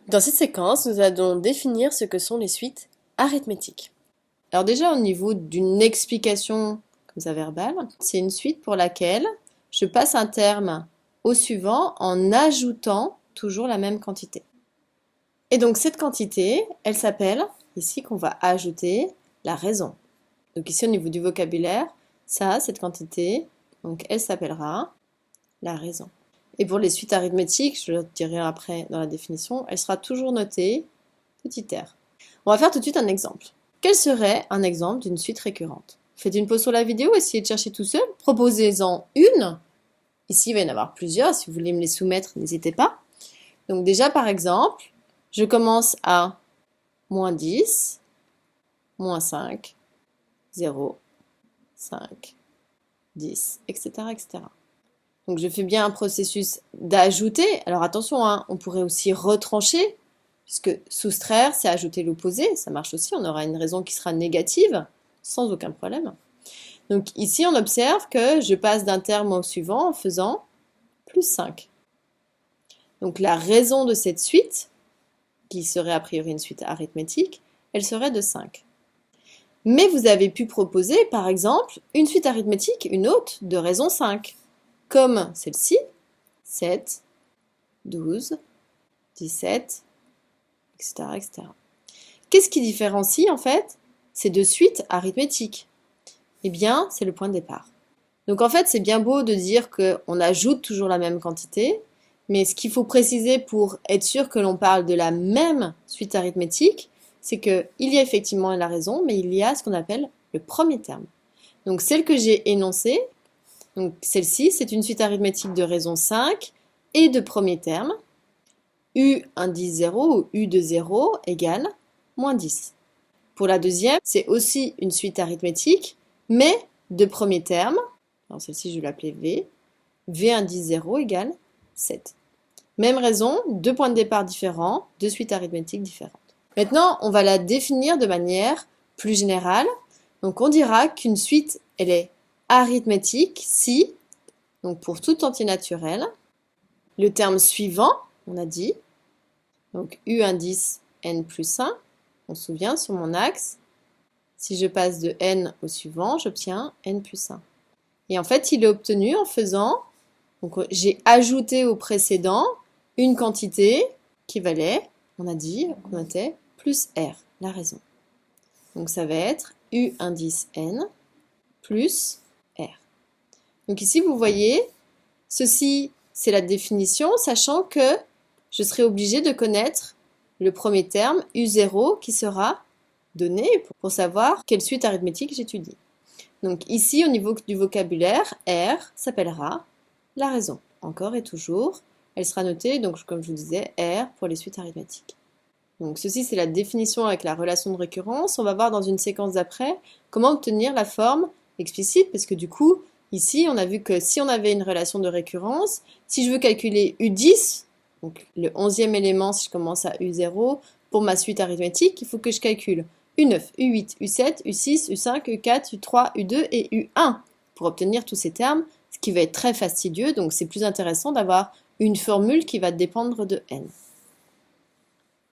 Dans cette séquence, nous allons définir ce que sont les suites arithmétiques. Alors déjà au niveau d'une explication comme ça verbale, c'est une suite pour laquelle je passe un terme au suivant en ajoutant toujours la même quantité. Et donc cette quantité, elle s'appelle, ici qu'on va ajouter, la raison. Donc ici au niveau du vocabulaire, cette quantité, donc elle s'appellera la raison. Et pour les suites arithmétiques, je le dirai après dans la définition, elle sera toujours notée petit r. On va faire tout de suite un exemple. Quel serait un exemple d'une suite récurrente? Faites une pause sur la vidéo, essayez de chercher tout seul, proposez-en une. Ici, il va y en avoir plusieurs, si vous voulez me les soumettre, n'hésitez pas. Donc déjà, par exemple, je commence à moins 10, moins 5, 0, 5, 10, etc., etc. Donc je fais bien un processus d'ajouter. Alors attention, hein, on pourrait aussi retrancher, puisque soustraire, c'est ajouter l'opposé. Ça marche aussi, on aura une raison qui sera négative, sans aucun problème. Donc ici, on observe que je passe d'un terme au suivant en faisant plus 5. Donc la raison de cette suite, qui serait a priori une suite arithmétique, elle serait de 5. Mais vous avez pu proposer, par exemple, une suite arithmétique, une autre, de raison 5. Comme celle-ci, 7, 12, 17, etc., etc. Qu'est-ce qui différencie en fait ces deux suites arithmétiques? Eh bien, c'est le point de départ. Donc en fait, c'est bien beau de dire qu'on ajoute toujours la même quantité, mais ce qu'il faut préciser pour être sûr que l'on parle de la même suite arithmétique, c'est qu'il y a effectivement la raison, mais il y a ce qu'on appelle le premier terme. Donc celle que j'ai énoncée, donc celle-ci, c'est une suite arithmétique de raison 5 et de premier terme. U indice 0 ou U de 0 égale moins 10. Pour la deuxième, c'est aussi une suite arithmétique, mais de premier terme. Alors celle-ci, je vais l'appeler V. V indice 0 égale 7. Même raison, deux points de départ différents, deux suites arithmétiques différentes. Maintenant, on va la définir de manière plus générale. Donc on dira qu'une suite, elle est arithmétique si, donc pour tout entier naturel, le terme suivant, on a dit, donc U indice n plus 1, on se souvient sur mon axe, si je passe de n au suivant, j'obtiens n plus 1. Et en fait, il est obtenu en faisant, donc j'ai ajouté au précédent une quantité qui valait, on a dit, qu'on notait, plus r, la raison. Donc ça va être U indice n plus r. Donc ici, vous voyez, ceci, c'est la définition, sachant que je serai obligée de connaître le premier terme, U0, qui sera donné pour savoir quelle suite arithmétique j'étudie. Donc ici, au niveau du vocabulaire, R s'appellera la raison. Encore et toujours, elle sera notée, donc comme je vous disais, R pour les suites arithmétiques. Donc ceci, c'est la définition avec la relation de récurrence. On va voir dans une séquence d'après comment obtenir la forme explicite, parce que du coup, ici, on a vu que si on avait une relation de récurrence, si je veux calculer U10, donc le 11e élément, si je commence à U0, pour ma suite arithmétique, il faut que je calcule U9, U8, U7, U6, U5, U4, U3, U2 et U1 pour obtenir tous ces termes, ce qui va être très fastidieux, donc c'est plus intéressant d'avoir une formule qui va dépendre de n.